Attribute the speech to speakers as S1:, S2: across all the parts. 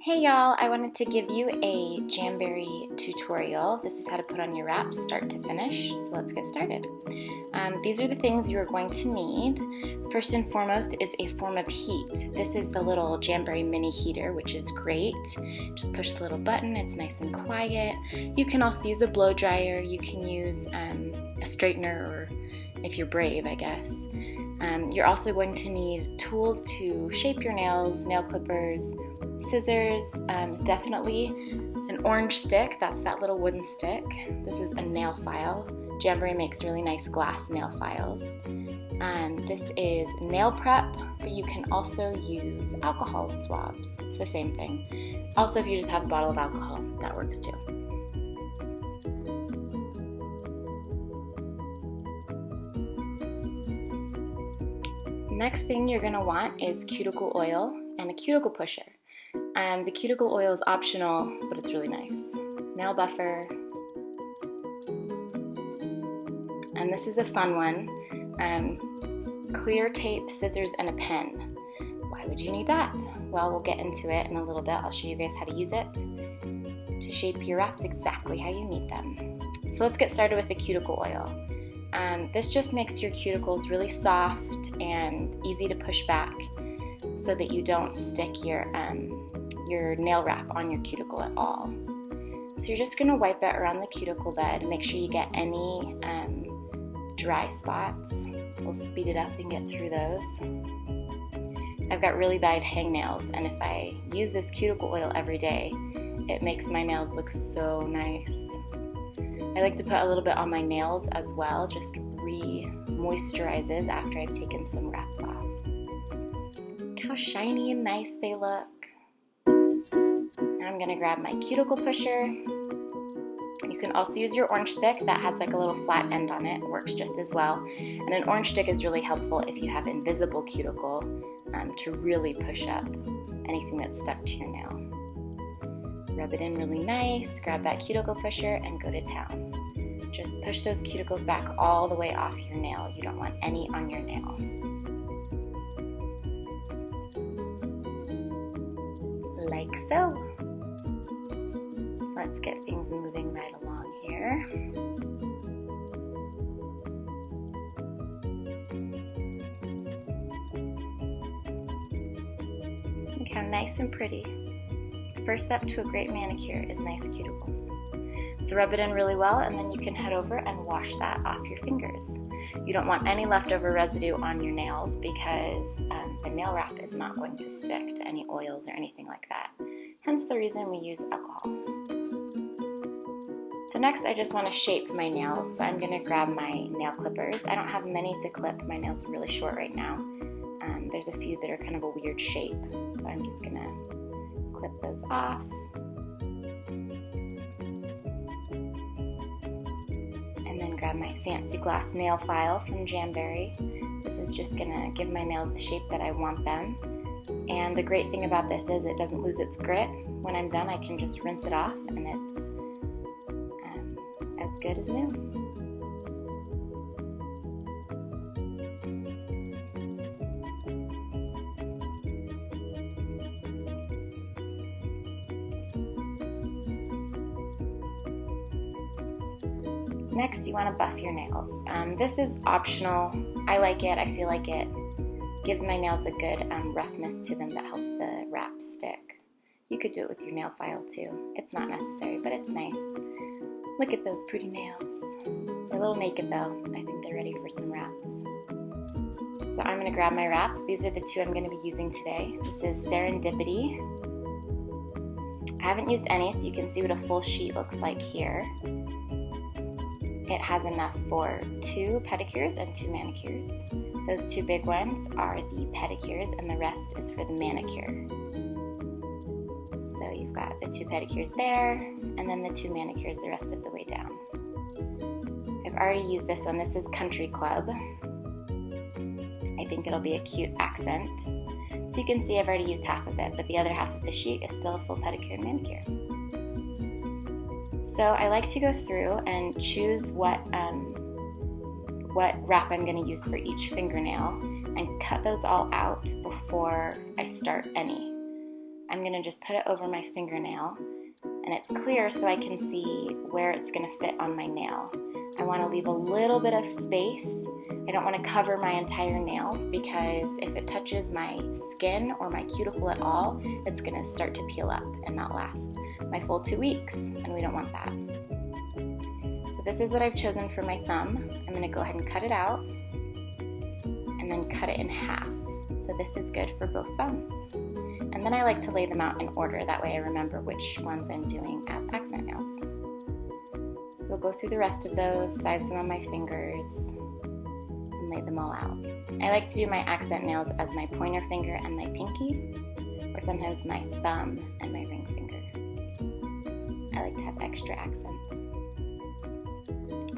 S1: Hey y'all, I wanted to give you a Jamberry tutorial. This is how to put on your wraps start to finish, so let's get started. These are the things you are going to need. First and foremost is a form of heat. This is the little Jamberry mini heater, which is great. Just push the little button, it's nice and quiet. You can also use a blow dryer, you can use a straightener, or if you're brave, I guess. You're also going to need tools to shape your nails, nail clippers, scissors, definitely an orange stick, that's that little wooden stick. This is a nail file. Jamberry makes really nice glass nail files. This is nail prep, but you can also use alcohol swabs. It's the same thing. Also, if you just have a bottle of alcohol, that works too. Next thing you're going to want is cuticle oil and a cuticle pusher. The cuticle oil is optional, but it's really nice. Nail buffer. And this is a fun one. Clear tape, scissors, and a pen. Why would you need that? Well, we'll get into it in a little bit. I'll show you guys how to use it to shape your wraps exactly how you need them. So let's get started with the cuticle oil. This just makes your cuticles really soft and easy to push back so that you don't stick your nail wrap on your cuticle at all. So you're just going to wipe it around the cuticle bed. Make sure you get any dry spots. We'll speed it up and get through those. I've got really bad hangnails, and if I use this cuticle oil every day, it makes my nails look so nice. I like to put a little bit on my nails as well, just re-moisturizes after I've taken some wraps off. Look how shiny and nice they look. Now I'm going to grab my cuticle pusher. You can also use your orange stick that has like a little flat end on it. It works just as well. And an orange stick is really helpful if you have invisible cuticle to really push up anything that's stuck to your nail. Rub it in really nice, grab that cuticle pusher, and go to town. Just push those cuticles back all the way off your nail. You don't want any on your nail. Like so. Let's get things moving right along here. Look how nice and pretty. First step to a great manicure is nice cuticles. So rub it in really well, and then you can head over and wash that off your fingers. You don't want any leftover residue on your nails because the nail wrap is not going to stick to any oils or anything like that. Hence the reason we use alcohol. So next I just want to shape my nails. So I'm going to grab my nail clippers. I don't have many to clip. My nails are really short right now. There's a few that are kind of a weird shape. So I'm just going to clip those off. And then grab my fancy glass nail file from Jamberry. This is just going to give my nails the shape that I want them. And the great thing about this is it doesn't lose its grit. When I'm done, I can just rinse it off and it's as good as new. Next, you want to buff your nails. This is optional. I like it. I feel like it gives my nails a good roughness to them that helps the wrap stick. You could do it with your nail file too. It's not necessary, but it's nice. Look at those pretty nails. They're a little naked though. I think they're ready for some wraps. So I'm going to grab my wraps. These are the two I'm going to be using today. This is Serendipity. I haven't used any, so you can see what a full sheet looks like here. It has enough for 2 pedicures and 2 manicures. Those 2 big ones are the pedicures and the rest is for the manicure. So you've got the 2 pedicures there and then the 2 manicures the rest of the way down. I've already used this one. This is Country Club. I think it'll be a cute accent. So you can see I've already used half of it, but the other half of the sheet is still a full pedicure and manicure. So I like to go through and choose what wrap I'm going to use for each fingernail and cut those all out before I start any. I'm going to just put it over my fingernail, and it's clear so I can see where it's going to fit on my nail. I want to leave a little bit of space. I don't want to cover my entire nail because if it touches my skin or my cuticle at all, it's going to start to peel up and not last my full 2 weeks, and we don't want that. So this is what I've chosen for my thumb. I'm going to go ahead and cut it out and then cut it in half. So this is good for both thumbs. And then I like to lay them out in order, that way I remember which ones I'm doing as accent nails. So we'll go through the rest of those, size them on my fingers, and lay them all out. I like to do my accent nails as my pointer finger and my pinky, or sometimes my thumb and my ring finger. I like to have extra accent.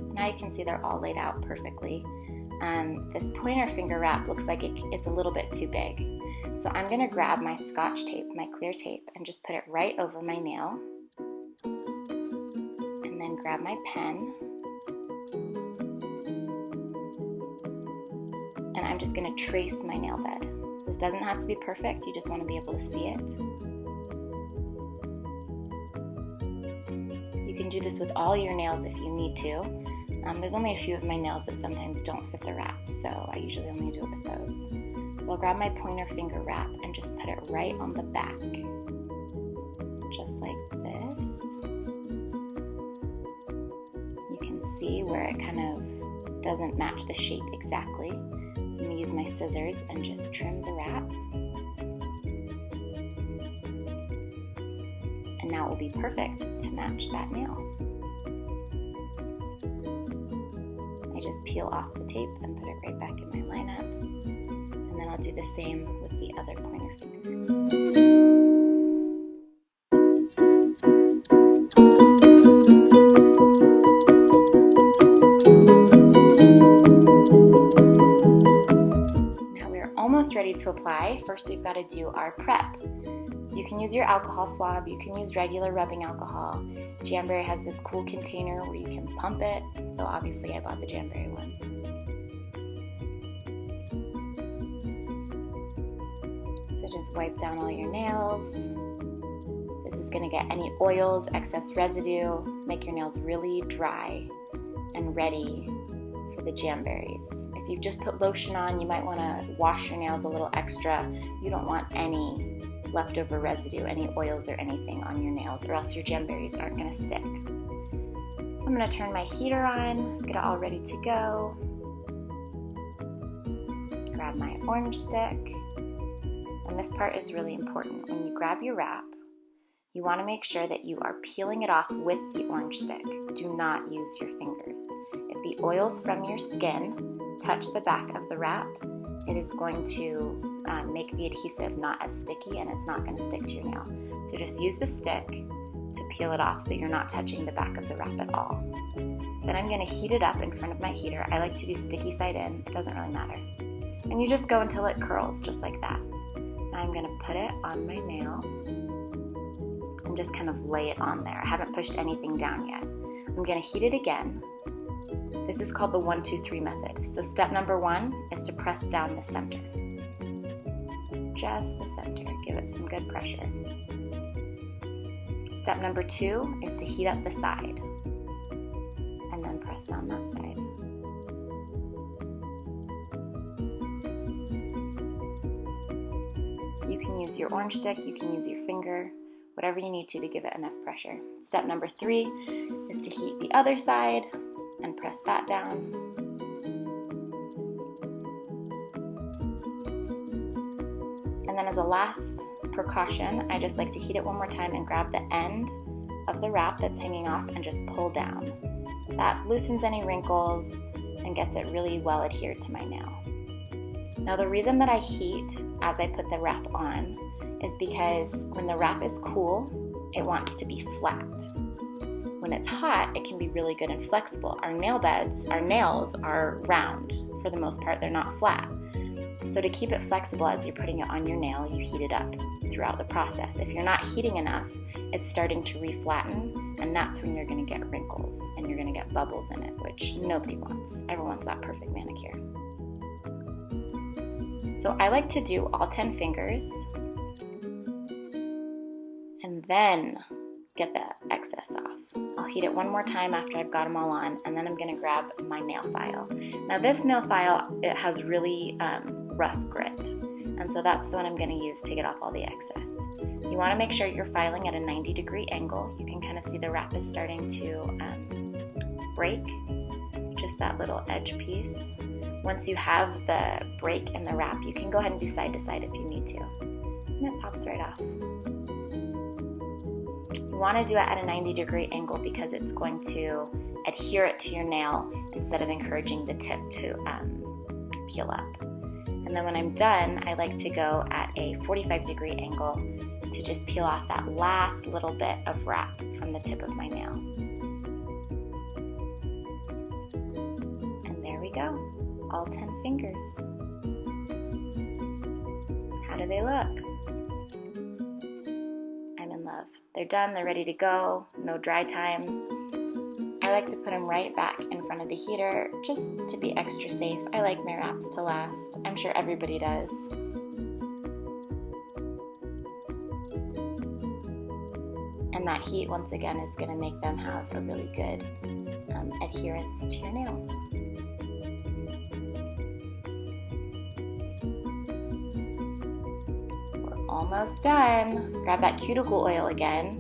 S1: So now you can see they're all laid out perfectly. This pointer finger wrap looks like it's a little bit too big. So I'm going to grab my Scotch tape, my clear tape, and just put it right over my nail. And then grab my pen. And I'm just going to trace my nail bed. This doesn't have to be perfect, you just want to be able to see it. You can do this with all your nails if you need to. There's only a few of my nails that sometimes don't fit the wrap, so I usually only do it with those. So I'll grab my pointer finger wrap and just put it right on the back, just like this. You can see where it kind of doesn't match the shape exactly. So I'm going to use my scissors and just trim the wrap. And now it will be perfect to match that nail. I just peel off the tape and put it right back in my lineup. And then I'll do the same with the other pointer finger. Now we're almost ready to apply. First we've got to do our prep. So you can use your alcohol swab, you can use regular rubbing alcohol. Jamberry has this cool container where you can pump it, so obviously I bought the Jamberry one. So just wipe down all your nails. This is going to get any oils, excess residue, make your nails really dry and ready for the Jamberries. If you've just put lotion on, you might want to wash your nails a little extra. You don't want any leftover residue, any oils or anything on your nails, or else your Jamberries aren't going to stick. So I'm going to turn my heater on, get it all ready to go. Grab my orange stick. And this part is really important. When you grab your wrap, you want to make sure that you are peeling it off with the orange stick. Do not use your fingers. If the oils from your skin touch the back of the wrap, it is going to make the adhesive not as sticky and it's not going to stick to your nail. So just use the stick to peel it off so you're not touching the back of the wrap at all. Then I'm going to heat it up in front of my heater. I like to do sticky side in, it doesn't really matter. And you just go until it curls, just like that. Now I'm going to put it on my nail and just kind of lay it on there. I haven't pushed anything down yet. I'm going to heat it again. This is called the 1, 2, 3 method. So step number 1 is to press down the center. Just the center. Give it some good pressure. Step number 2 is to heat up the side. And then press down that side. You can use your orange stick, you can use your finger, whatever you need to give it enough pressure. Step number 3 is to heat the other side and press that down. And then as a last precaution, I just like to heat it one more time and grab the end of the wrap that's hanging off and just pull down. That loosens any wrinkles and gets it really well adhered to my nail. Now the reason that I heat as I put the wrap on is because when the wrap is cool, it wants to be flat. When it's hot, it can be really good and flexible. Our nails are round for the most part, they're not flat. So to keep it flexible as you're putting it on your nail, you heat it up throughout the process. If you're not heating enough, it's starting to reflatten, and that's when you're going to get wrinkles and you're going to get bubbles in it, which nobody wants. Everyone wants that perfect manicure. So I like to do all 10 fingers. Then get the excess off. I'll heat it one more time after I've got them all on, and then I'm gonna grab my nail file. Now this nail file, it has really rough grit, and so that's the one I'm gonna use to get off all the excess. You wanna make sure you're filing at a 90-degree angle. You can kind of see the wrap is starting to break, just that little edge piece. Once you have the break in the wrap, you can go ahead and do side to side if you need to. And it pops right off. You want to do it at a 90-degree angle because it's going to adhere it to your nail instead of encouraging the tip to peel up. And then when I'm done, I like to go at a 45-degree angle to just peel off that last little bit of wrap from the tip of my nail. And there we go. All 10 fingers. How do they look? I'm in love. They're done, they're ready to go, no dry time. I like to put them right back in front of the heater just to be extra safe. I like my wraps to last. I'm sure everybody does. And that heat, once again, is going to make them have a really good adherence to your nails. Almost done. Grab that cuticle oil again.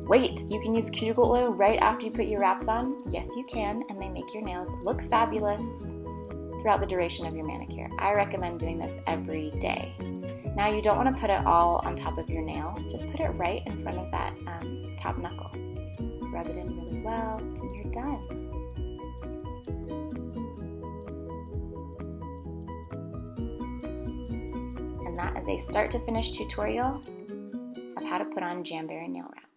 S1: Wait, you can use cuticle oil right after you put your wraps on? Yes, you can, and they make your nails look fabulous throughout the duration of your manicure. I recommend doing this every day. Now, you don't want to put it all on top of your nail. Just put it right in front of that top knuckle. Rub it in really well, and you're done. And that is a start to finish tutorial of how to put on Jamberry Nail Wrap.